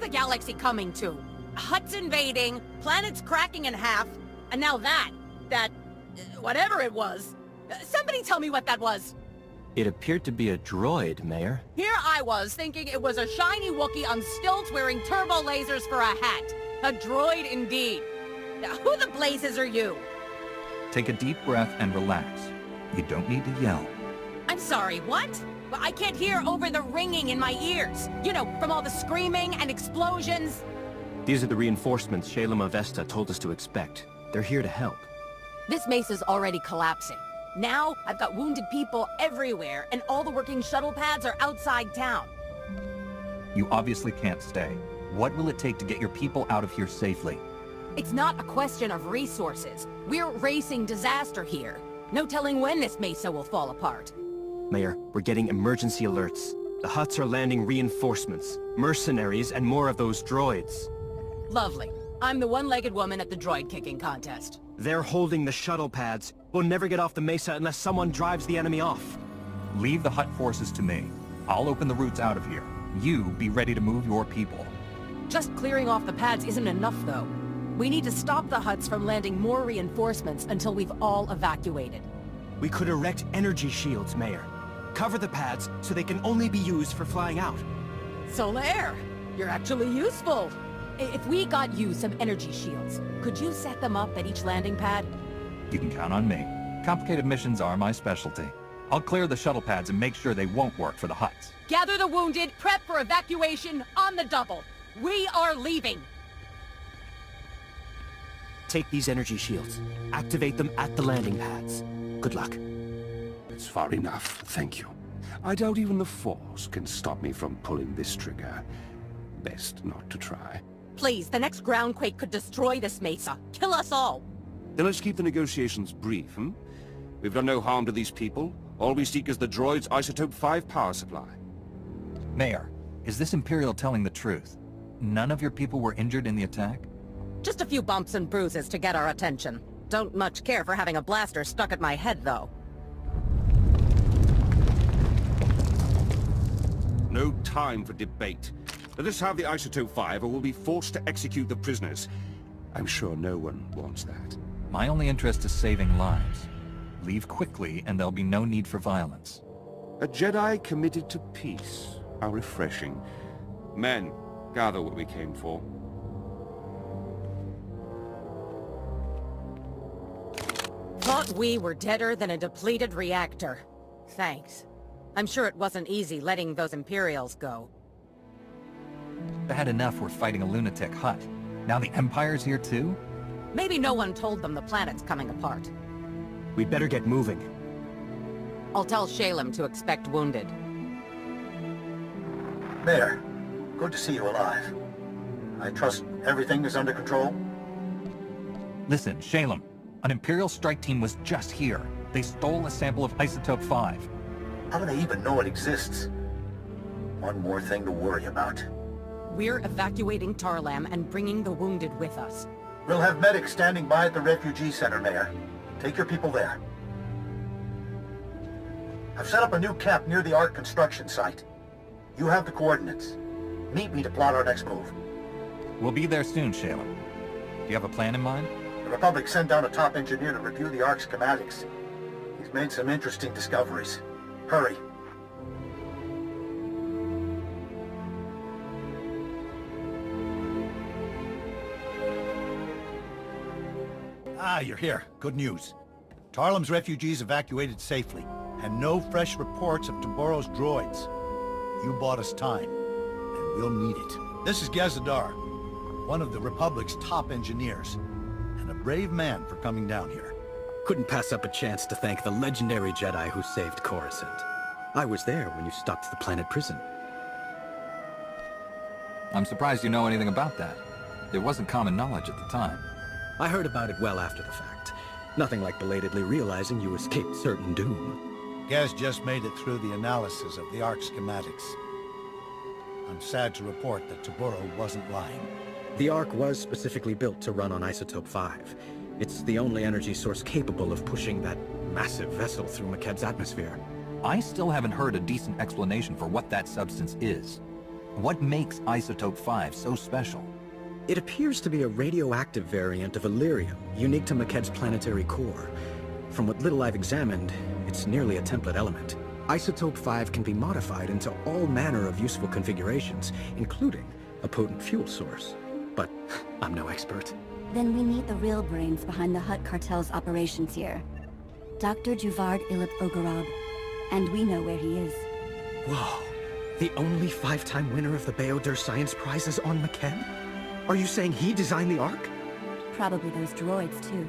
the galaxy coming to? Hutt's invading, planet's cracking in half, and now whatever it was. Somebody tell me what that was. It appeared to be a droid, Mayor. Here I was, thinking it was a shiny Wookiee on stilts wearing turbo lasers for a hat. A droid indeed. Now, who the blazes are you? Take a deep breath and relax. You don't need to yell. I'm sorry, what? Well, I can't hear over the ringing in my ears. You know, from all the screaming and explosions. These are the reinforcements Shalem Avesta told us to expect. They're here to help. This mesa's already collapsing. Now, I've got wounded people everywhere, and all the working shuttle pads are outside town. You obviously can't stay. What will it take to get your people out of here safely? It's not a question of resources. We're racing disaster here. No telling when this mesa will fall apart. Mayor, we're getting emergency alerts. The Hutts are landing reinforcements, mercenaries, and more of those droids. Lovely. I'm the one-legged woman at the droid kicking contest. They're holding the shuttle pads. We'll never get off the mesa unless someone drives the enemy off. Leave the Hutt forces to me. I'll open the routes out of here. You be ready to move your people. Just clearing off the pads isn't enough, though. We need to stop the Hutts from landing more reinforcements until we've all evacuated. We could erect energy shields, Mayor. Cover the pads so they can only be used for flying out. Solaire, you're actually useful. If we got you some energy shields, could you set them up at each landing pad? You can count on me. Complicated missions are my specialty. I'll clear the shuttle pads and make sure they won't work for the Hutts. Gather the wounded, prep for evacuation on the double. We are leaving. Take these energy shields. Activate them at the landing pads. Good luck. It's far enough, thank you. I doubt even the Force can stop me from pulling this trigger. Best not to try. Please, the next groundquake could destroy this mesa. Kill us all. Then let's keep the negotiations brief, hmm? We've done no harm to these people. All we seek is the droid's Isotope 5 power supply. Mayor, is this Imperial telling the truth? None of your people were injured in the attack? Just a few bumps and bruises to get our attention. Don't much care for having a blaster stuck at my head, though. No time for debate. Let us have the Isotope 5 or we'll be forced to execute the prisoners. I'm sure no one wants that. My only interest is saving lives. Leave quickly and there'll be no need for violence. A Jedi committed to peace. How refreshing. Men, gather what we came for. Thought we were deader than a depleted reactor. Thanks. I'm sure it wasn't easy letting those Imperials go. Bad enough we're fighting a lunatic Hutt. Now the Empire's here too? Maybe no one told them the planet's coming apart. We'd better get moving. I'll tell Shalem to expect wounded. Mayor, good to see you alive. I trust everything is under control? Listen, Shalem, an Imperial strike team was just here. They stole a sample of Isotope 5. How do they even know it exists? One more thing to worry about. We're evacuating Tarlam and bringing the wounded with us. We'll have medics standing by at the refugee center, Mayor. Take your people there. I've set up a new camp near the Ark construction site. You have the coordinates. Meet me to plot our next move. We'll be there soon, Shalem. Do you have a plan in mind? The Republic sent down a top engineer to review the Ark's schematics. He's made some interesting discoveries. Hurry. Ah, you're here. Good news. Tarlem's refugees evacuated safely, and no fresh reports of Taboro's droids. You bought us time, and we'll need it. This is Gazadar, one of the Republic's top engineers, and a brave man for coming down here. Couldn't pass up a chance to thank the legendary Jedi who saved Coruscant. I was there when you stopped the planet prison. I'm surprised you know anything about that. It wasn't common knowledge at the time. I heard about it well after the fact. Nothing like belatedly realizing you escaped certain doom. Gaz just made it through the analysis of the Ark schematics. I'm sad to report that Taboro wasn't lying. The Ark was specifically built to run on Isotope 5. It's the only energy source capable of pushing that massive vessel through Makeb's atmosphere. I still haven't heard a decent explanation for what that substance is. What makes Isotope 5 so special? It appears to be a radioactive variant of Illyrium, unique to Maked's planetary core. From what little I've examined, it's nearly a template element. Isotope 5 can be modified into all manner of useful configurations, including a potent fuel source. But I'm no expert. Then we meet the real brains behind the Hutt Cartel's operations here. Dr. Juvard Ilip Ogorab. And we know where he is. Whoa. The only 5-time winner of the Beodur Science Prize is on Maked? Are you saying he designed the Ark? Probably those droids, too.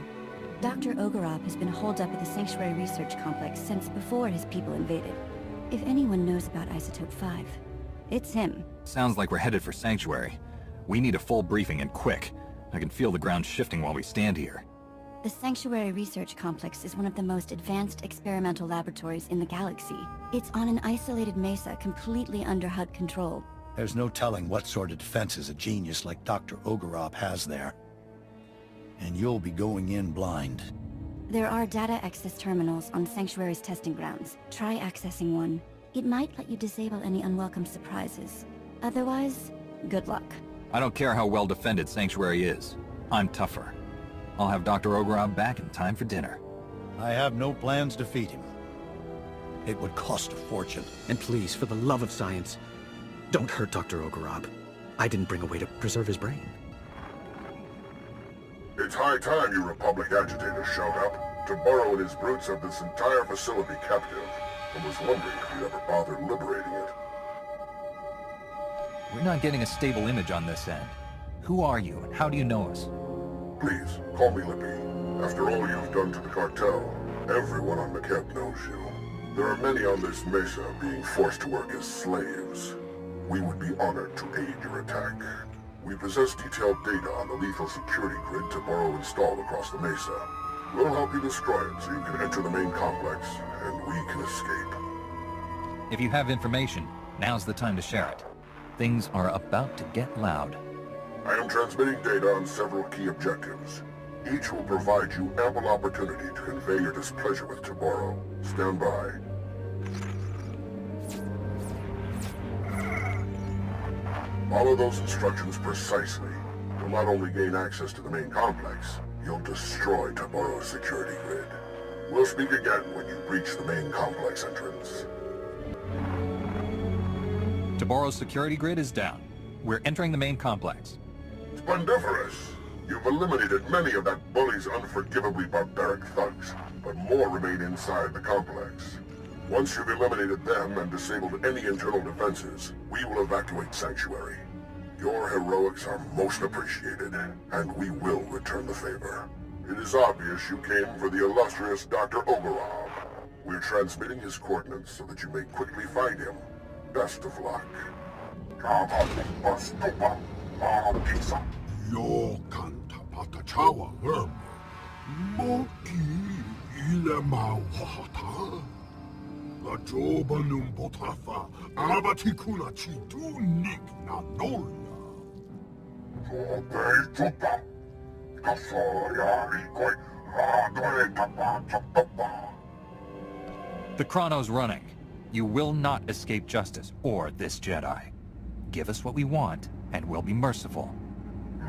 Dr. Ogorab has been holed up at the Sanctuary Research Complex since before his people invaded. If anyone knows about Isotope 5, it's him. Sounds like we're headed for Sanctuary. We need a full briefing and quick. I can feel the ground shifting while we stand here. The Sanctuary Research Complex is one of the most advanced experimental laboratories in the galaxy. It's on an isolated mesa completely under Hutt control. There's no telling what sort of defenses a genius like Dr. Ogorab has there. And you'll be going in blind. There are data access terminals on Sanctuary's testing grounds. Try accessing one. It might let you disable any unwelcome surprises. Otherwise, good luck. I don't care how well defended Sanctuary is. I'm tougher. I'll have Dr. Ogorab back in time for dinner. I have no plans to feed him. It would cost a fortune. And please, for the love of science, don't hurt Dr. Ogorab. I didn't bring a way to preserve his brain. It's high time you Republic agitators showed up. Tomorrow and his brutes have this entire facility captive. I was wondering if you'd ever bother liberating it. We're not getting a stable image on this end. Who are you, and how do you know us? Please, call me Lippy. After all you've done to the Cartel, everyone on Maked knows you. There are many on this mesa being forced to work as slaves. We would be honored to aid your attack. We possess detailed data on the lethal security grid Taboro installed across the mesa. We'll help you destroy it so you can enter the main complex, and we can escape. If you have information, now's the time to share it. Things are about to get loud. I am transmitting data on several key objectives. Each will provide you ample opportunity to convey your displeasure with Taboro. Stand by. Follow those instructions precisely. You'll not only gain access to the main complex, you'll destroy Taboro's security grid. We'll speak again when you reach the main complex entrance. Taboro's security grid is down. We're entering the main complex. Splendiferous! You've eliminated many of that bully's unforgivably barbaric thugs, but more remain inside the complex. Once you've eliminated them and disabled any internal defenses, we will evacuate Sanctuary. Your heroics are most appreciated, and we will return the favor. It is obvious you came for the illustrious Dr. Ogorab. We're transmitting his coordinates so that you may quickly find him. Best of luck. Yo canta patachawa vermo. Moki ilema wahata. Lajoba num botafa. Abatikuna chitu nik na nola. Yobe chupa. Kasoya rikoi. Radore tapa chapapa. The chrono's running. You will not escape justice or this Jedi. Give us what we want, and we'll be merciful.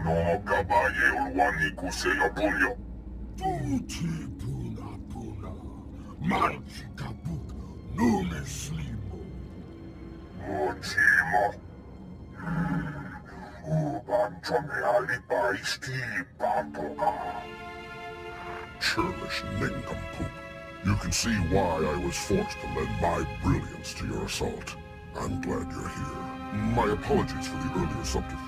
No caballero waniku seyo punyo. Tuti puna puna. Magica buka. Nume slimo. Ochimo. Ubanchome alipa isti patoka. Churlish nincompoop. You can see why I was forced to lend my brilliance to your assault. I'm glad you're here. My apologies for the earlier subterfuge.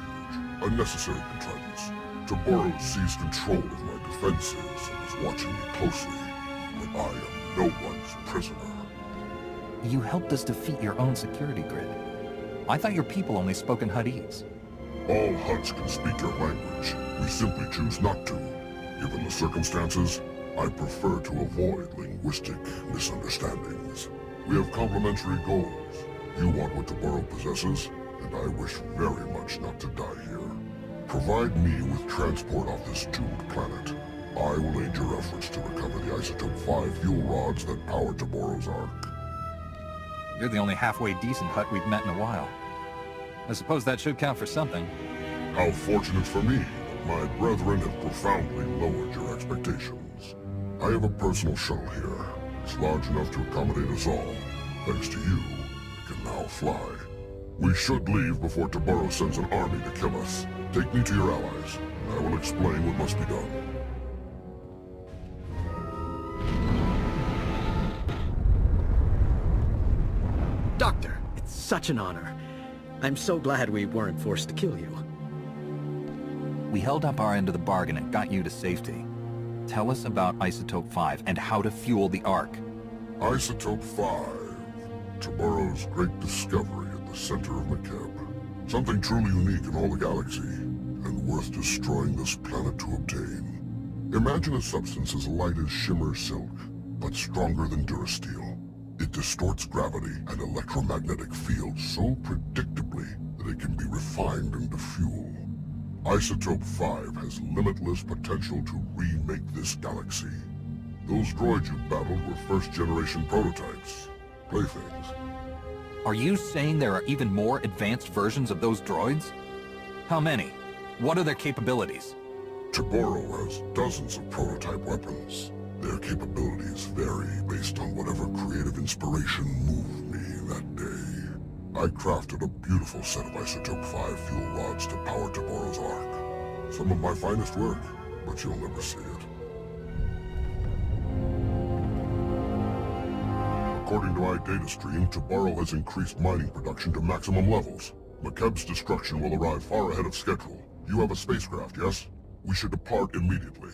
A necessary contrivance. Taboro seized control of my defenses and is watching me closely. But I am no one's prisoner. You helped us defeat your own security grid. I thought your people only spoke in Huttese. All Hutts can speak your language. We simply choose not to. Given the circumstances, I prefer to avoid linguistic misunderstandings. We have complementary goals. You want what Taboro possesses, and I wish very much not to die here. Provide me with transport off this doomed planet. I will aid your efforts to recover the Isotope 5 fuel rods that power Taboro's Ark. You're the only halfway decent Hutt we've met in a while. I suppose that should count for something. How fortunate for me that my brethren have profoundly lowered your expectations. I have a personal shuttle here. It's large enough to accommodate us all. Thanks to you, it can now fly. We should leave before Tabaro sends an army to kill us. Take me to your allies, and I will explain what must be done. Doctor, it's such an honor. I'm so glad we weren't forced to kill you. We held up our end of the bargain and got you to safety. Tell us about Isotope 5 and how to fuel the Ark. Isotope 5. Tabaro's great discovery at the center of Makeb. Something truly unique in all the galaxy, and worth destroying this planet to obtain. Imagine a substance as light as shimmer silk, but stronger than Durasteel. It distorts gravity and electromagnetic fields so predictably that it can be refined into fuel. Isotope 5 has limitless potential to remake this galaxy. Those droids you battled were first-generation prototypes. Playthings. Are you saying there are even more advanced versions of those droids? How many? What are their capabilities? Tabaro has dozens of prototype weapons. Their capabilities vary based on whatever creative inspiration moved me that day. I crafted a beautiful set of Isotope 5 fuel rods to power Tabaro's Ark. Some of my finest work, but you'll never see it. According to my data stream, Tabaro has increased mining production to maximum levels. Makeb's destruction will arrive far ahead of schedule. You have a spacecraft, yes? We should depart immediately.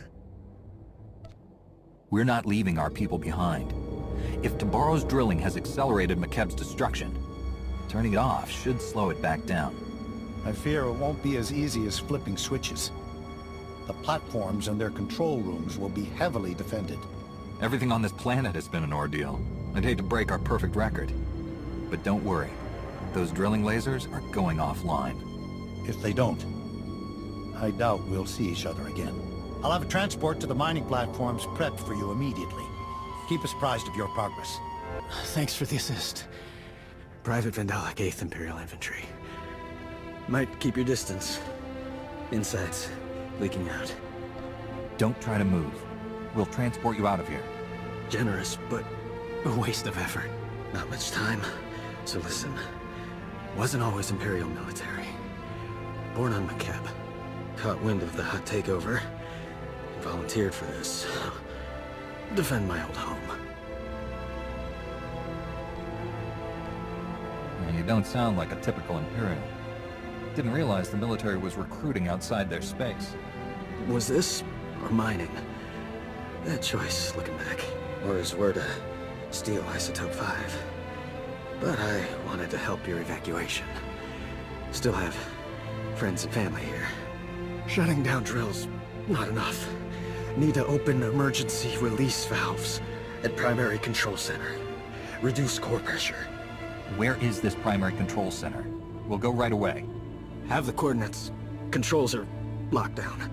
We're not leaving our people behind. If Tabaro's drilling has accelerated Makeb's destruction, turning it off should slow it back down. I fear it won't be as easy as flipping switches. The platforms and their control rooms will be heavily defended. Everything on this planet has been an ordeal. I'd hate to break our perfect record. But don't worry. Those drilling lasers are going offline. If they don't, I doubt we'll see each other again. I'll have a transport to the mining platforms prepped for you immediately. Keep us apprised of your progress. Thanks for the assist. Private Vandalic 8th Imperial Infantry. Might keep your distance. Insides leaking out. Don't try to move. We'll transport you out of here. Generous, but a waste of effort. Not much time. So listen. Wasn't always Imperial military. Born on Makeb. Caught wind of the Hutt takeover. Volunteered for this. Defend my old home. You don't sound like a typical Imperial. Didn't realize the military was recruiting outside their space. Was this, or mining? Bad choice, looking back. Orders were to steal Isotope 5. But I wanted to help your evacuation. Still have friends and family here. Shutting down drills, not enough. Need to open emergency release valves at Primary Control Center. Reduce core pressure. Where is this primary control center? We'll go right away. Have the coordinates. Controls are locked down.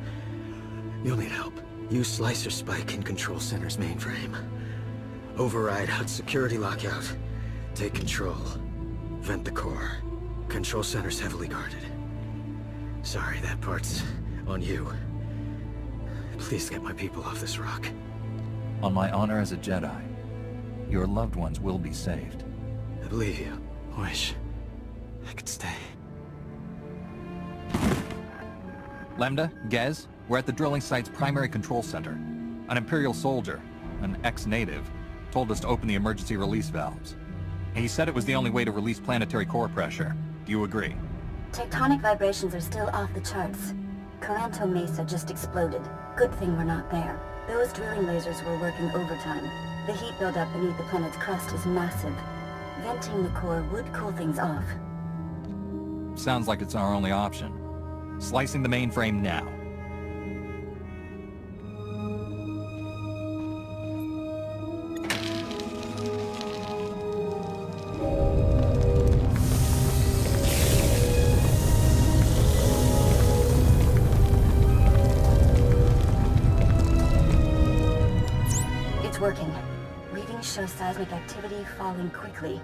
You'll need help. Use Slicer Spike in Control Center's mainframe. Override Hutt security lockout. Take control. Vent the core. Control Center's heavily guarded. Sorry, that part's on you. Please get my people off this rock. On my honor as a Jedi, your loved ones will be saved. I believe you. Wish I could stay. Lambda, Gez, we're at the drilling site's primary control center. An Imperial soldier, an ex-native, told us to open the emergency release valves. He said it was the only way to release planetary core pressure. Do you agree? Tectonic vibrations are still off the charts. Coranto Mesa just exploded. Good thing we're not there. Those drilling lasers were working overtime. The heat buildup beneath the planet's crust is massive. Venting the core would cool things off. Sounds like it's our only option. Slicing the mainframe now. It's working. Readings show seismic activity falling quickly.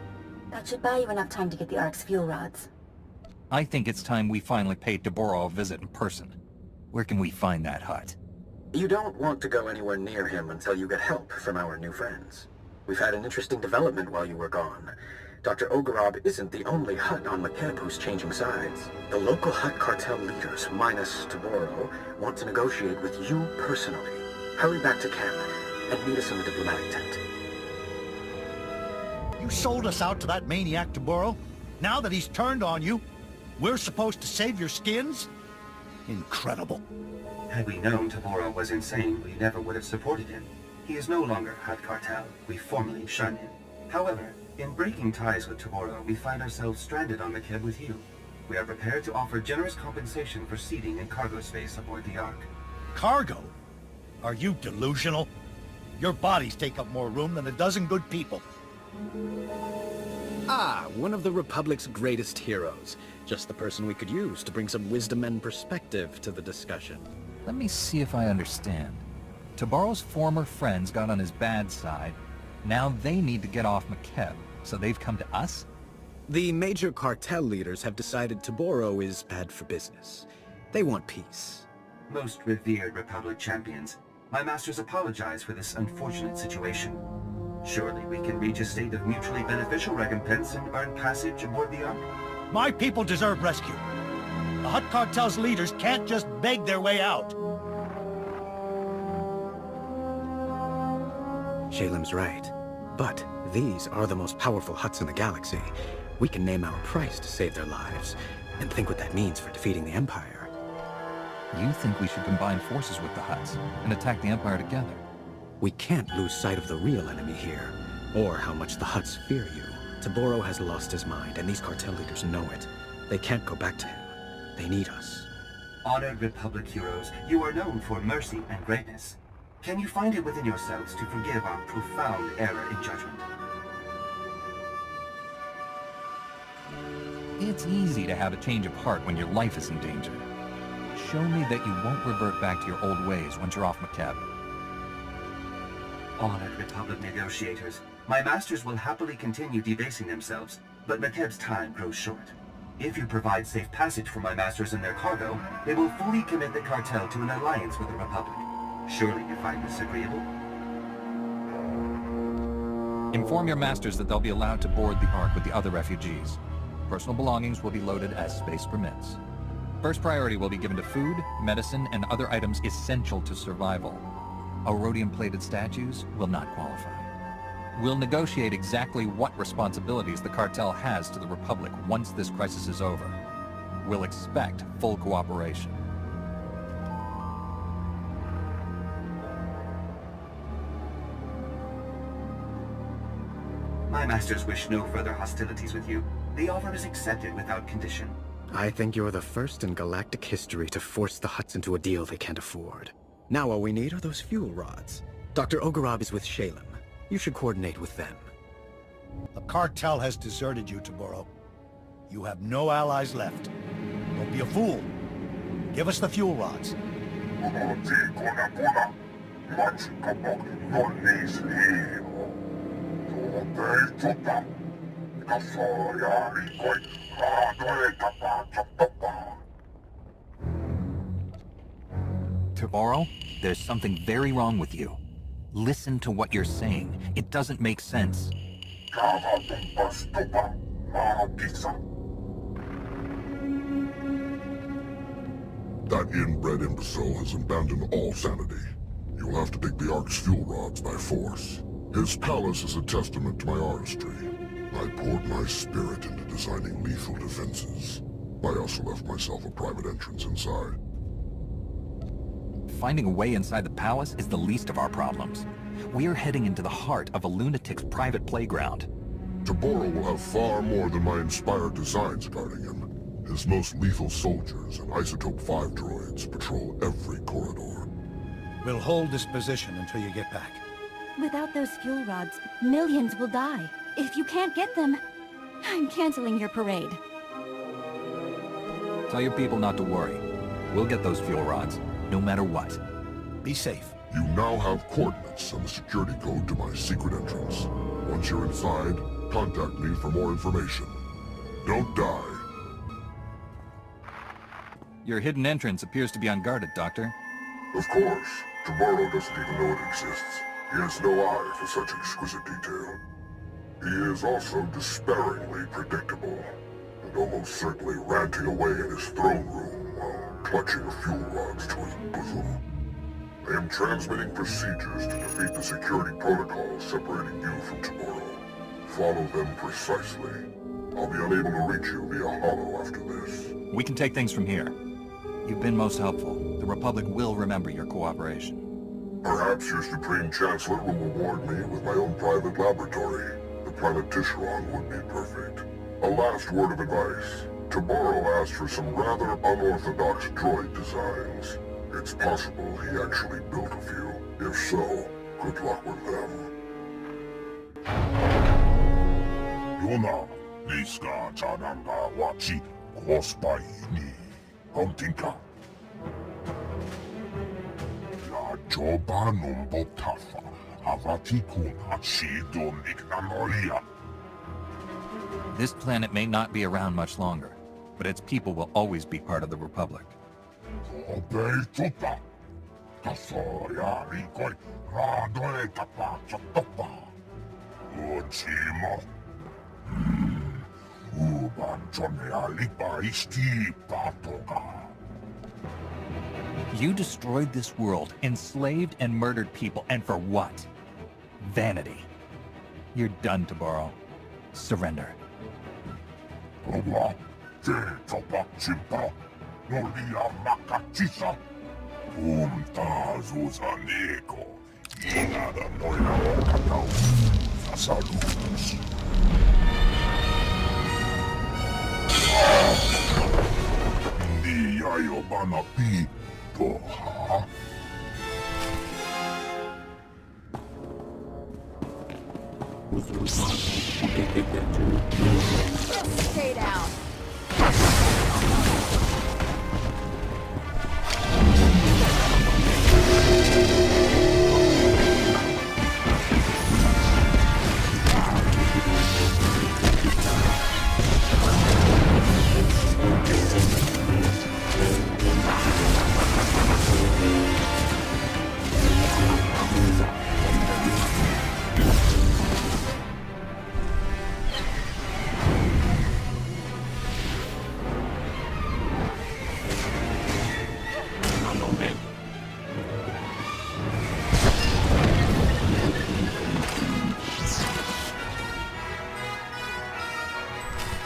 That should buy you enough time to get the Ark's fuel rods. I think it's time we finally paid Taboro a visit in person. Where can we find that Hutt? You don't want to go anywhere near him until you get help from our new friends. We've had an interesting development while you were gone. Dr. Ogorob isn't the only Hutt on McKeb who's changing sides. The local Hutt cartel leaders, minus Taboro, want to negotiate with you personally. Hurry back to camp and meet us in the diplomatic tent. You sold us out to that maniac Taboro? Now that he's turned on you, we're supposed to save your skins? Incredible. Had we known Taboro was insane, we never would have supported him. He is no longer Hutt Cartel. We formally shun him. However, in breaking ties with Taboro, we find ourselves stranded on McKeb with you. We are prepared to offer generous compensation for seating and cargo space aboard the Ark. Cargo? Are you delusional? Your bodies take up more room than a dozen good people. Ah, one of the Republic's greatest heroes. Just the person we could use to bring some wisdom and perspective to the discussion. Let me see if I understand. Taboro's former friends got on his bad side. Now they need to get off McKeb, so they've come to us? The major cartel leaders have decided Taboro is bad for business. They want peace. Most revered Republic champions, my masters apologize for this unfortunate situation. Surely we can reach a state of mutually beneficial recompense and earn passage aboard the Ark? My people deserve rescue. The Hutt cartel's leaders can't just beg their way out. Shalem's right. But these are the most powerful Hutts in the galaxy. We can name our price to save their lives, and think what that means for defeating the Empire. You think we should combine forces with the Hutts and attack the Empire together? We can't lose sight of the real enemy here, or how much the Hutts fear you. Taboro has lost his mind, and these cartel leaders know it. They can't go back to him. They need us. Honored Republic heroes, you are known for mercy and greatness. Can you find it within yourselves to forgive our profound error in judgment? It's easy to have a change of heart when your life is in danger. Show me that you won't revert back to your old ways once you're off McKeb. Honored Republic negotiators, my masters will happily continue debasing themselves, but McKeb's time grows short. If you provide safe passage for my masters and their cargo, they will fully commit the cartel to an alliance with the Republic. Surely you find this agreeable? Inform your masters that they'll be allowed to board the Ark with the other refugees. Personal belongings will be loaded as space permits. First priority will be given to food, medicine, and other items essential to survival. Rhodium-plated statues will not qualify. We'll negotiate exactly what responsibilities the cartel has to the Republic once this crisis is over. We'll expect full cooperation. My masters wish no further hostilities with you. The offer is accepted without condition. I think you're the first in galactic history to force the Hutts into a deal they can't afford. Now all we need are those fuel rods. Dr. Ogorob is with Shalem. You should coordinate with them. The cartel has deserted you, Taboro. You have no allies left. Don't be a fool. Give us the fuel rods. Taboro, there's something very wrong with you. Listen to what you're saying. It doesn't make sense. That inbred imbecile has abandoned all sanity. You'll have to take the Ark's fuel rods by force. His palace is a testament to my artistry. I poured my spirit into designing lethal defenses. I also left myself a private entrance inside. Finding a way inside the palace is the least of our problems. We're heading into the heart of a lunatic's private playground. Taboro will have far more than my inspired designs guarding him. His most lethal soldiers and Isotope 5 droids patrol every corridor. We'll hold this position until you get back. Without those fuel rods, millions will die. If you can't get them, I'm canceling your parade. Tell your people not to worry. We'll get those fuel rods, no matter what. Be safe. You now have coordinates and the security code to my secret entrance. Once you're inside, contact me for more information. Don't die. Your hidden entrance appears to be unguarded, Doctor. Of course. Tomorrow doesn't even know it exists. He has no eye for such exquisite detail. He is also despairingly predictable, and almost certainly ranting away in his throne room while clutching fuel rods to his bosom. I am transmitting procedures to defeat the security protocols separating you from tomorrow. Follow them precisely. I'll be unable to reach you via holo after this. We can take things from here. You've been most helpful. The Republic will remember your cooperation. Perhaps your Supreme Chancellor will reward me with my own private laboratory. The planet Tisharon would be perfect. A last word of advice. Tomorrow asked for some rather unorthodox droid designs. It's possible he actually built a few. If so, good luck with them. Yona, Niska Chananga Wachi, Kospaini, Hontinka. La Joba Numbotafa, Avatikuna Shido Nignanoria. This planet may not be around much longer, but its people will always be part of the Republic. Obeituta, Tasoya Rikoi, Radoeta Pachatopa, Uchimo. You destroyed this world, enslaved and murdered people, and for what? Vanity. You're done, Tabaro. Surrender. Stay down.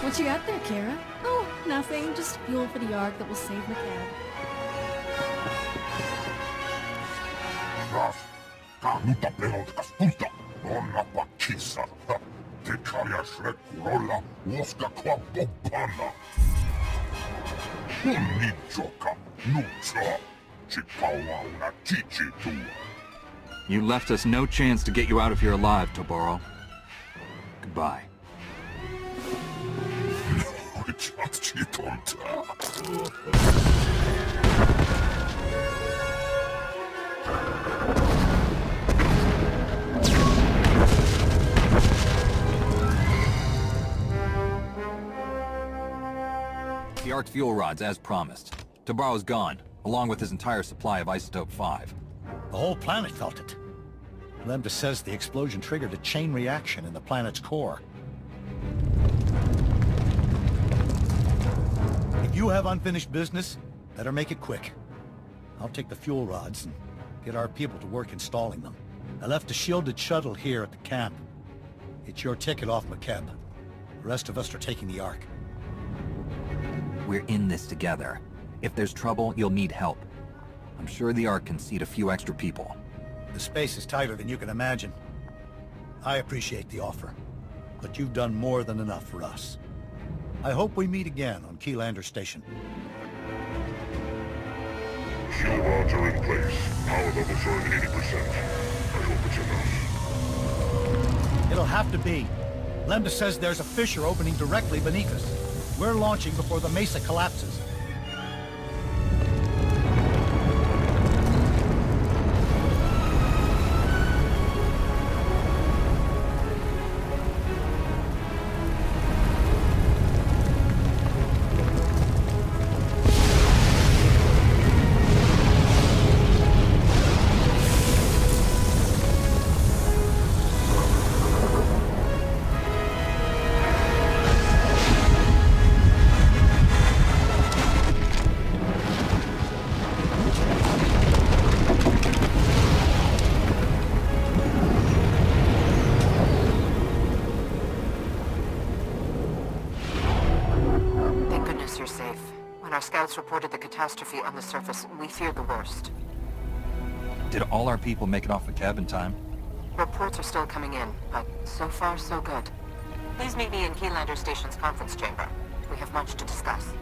What you got there, Kara? Oh, nothing. Just fuel for the Ark that will save McCad. You left us no chance to get you out of here alive, Tabaro. Goodbye. The Ark's fuel rods, as promised. Tabaro's gone, along with his entire supply of Isotope 5. The whole planet felt it. Lambda says the explosion triggered a chain reaction in the planet's core. If you have unfinished business, better make it quick. I'll take the fuel rods and get our people to work installing them. I left a shielded shuttle here at the camp. It's your ticket off McKeb. The rest of us are taking the Ark. We're in this together. If there's trouble, you'll need help. I'm sure the Ark can seat a few extra people. The space is tighter than you can imagine. I appreciate the offer, but you've done more than enough for us. I hope we meet again on Keylander Station. Fuel rods are in place. Power levels are at 80%. I hope it's enough. It'll have to be. Lambda says there's a fissure opening directly beneath us. We're launching before the mesa collapses. Scouts reported the catastrophe on the surface. We fear the worst. Did all our people make it off the cab in time? Reports are still coming in, but so far so good. Please meet me in Keylander Station's conference chamber. We have much to discuss.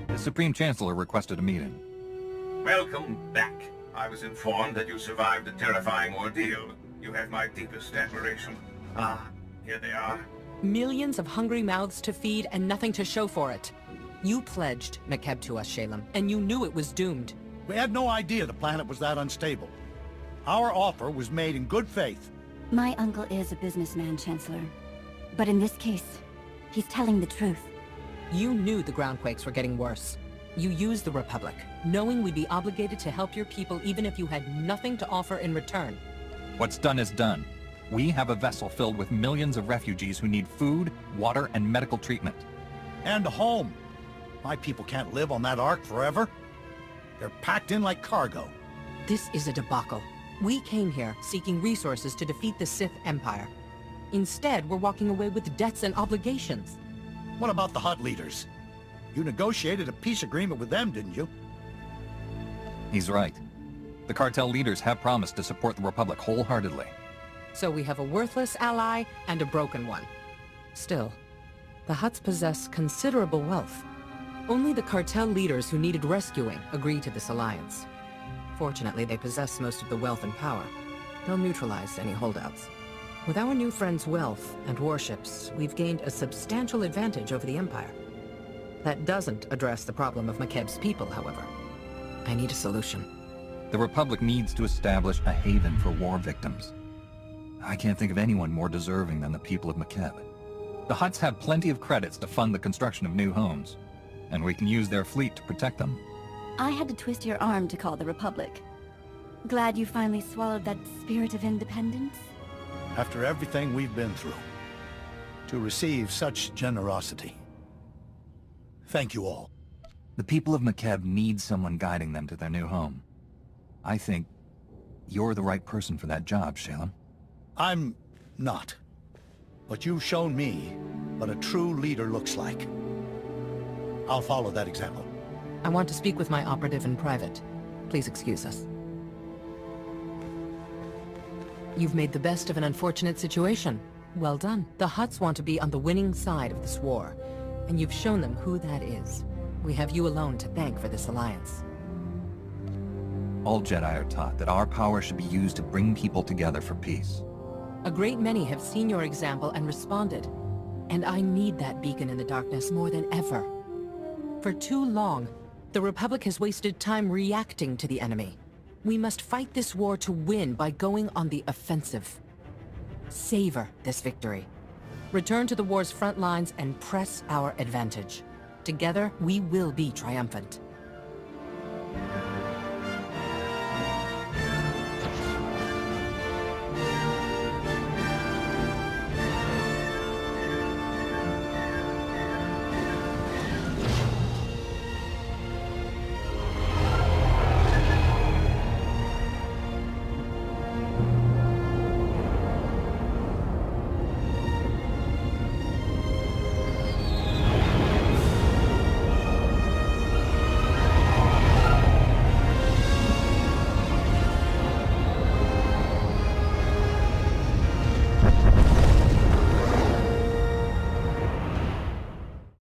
The Supreme Chancellor requested a meeting. Welcome back. I was informed that you survived a terrifying ordeal. You have my deepest admiration. Ah, here they are. Millions of hungry mouths to feed and nothing to show for it. You pledged McKeb to us, Shalem, and you knew it was doomed. We had no idea the planet was that unstable. Our offer was made in good faith. My uncle is a businessman, Chancellor. But in this case, he's telling the truth. You knew the groundquakes were getting worse. You used the Republic, knowing we'd be obligated to help your people even if you had nothing to offer in return. What's done is done. We have a vessel filled with millions of refugees who need food, water, and medical treatment. And a home. My people can't live on that Ark forever. They're packed in like cargo. This is a debacle. We came here seeking resources to defeat the Sith Empire. Instead, we're walking away with debts and obligations. What about the Hutt leaders? You negotiated a peace agreement with them, didn't you? He's right. The Cartel leaders have promised to support the Republic wholeheartedly. So we have a worthless ally and a broken one. Still, the Hutts possess considerable wealth. Only the Cartel leaders who needed rescuing agreed to this alliance. Fortunately, they possess most of the wealth and power. They'll neutralize any holdouts. With our new friend's wealth and warships, we've gained a substantial advantage over the Empire. That doesn't address the problem of McKeb's people, however. I need a solution. The Republic needs to establish a haven for war victims. I can't think of anyone more deserving than the people of McKeb. The Hutts have plenty of credits to fund the construction of new homes, and we can use their fleet to protect them. I had to twist your arm to call the Republic. Glad you finally swallowed that spirit of independence? After everything we've been through, to receive such generosity. Thank you all. The people of McKeb need someone guiding them to their new home. I think you're the right person for that job, Shalem. I'm not. But you've shown me what a true leader looks like. I'll follow that example. I want to speak with my operative in private. Please excuse us. You've made the best of an unfortunate situation. Well done. The Hutts want to be on the winning side of this war, and you've shown them who that is. We have you alone to thank for this alliance. All Jedi are taught that our power should be used to bring people together for peace. A great many have seen your example and responded, and I need that beacon in the darkness more than ever. For too long, the Republic has wasted time reacting to the enemy. We must fight this war to win by going on the offensive. Savor this victory. Return to the war's front lines and press our advantage. Together, we will be triumphant.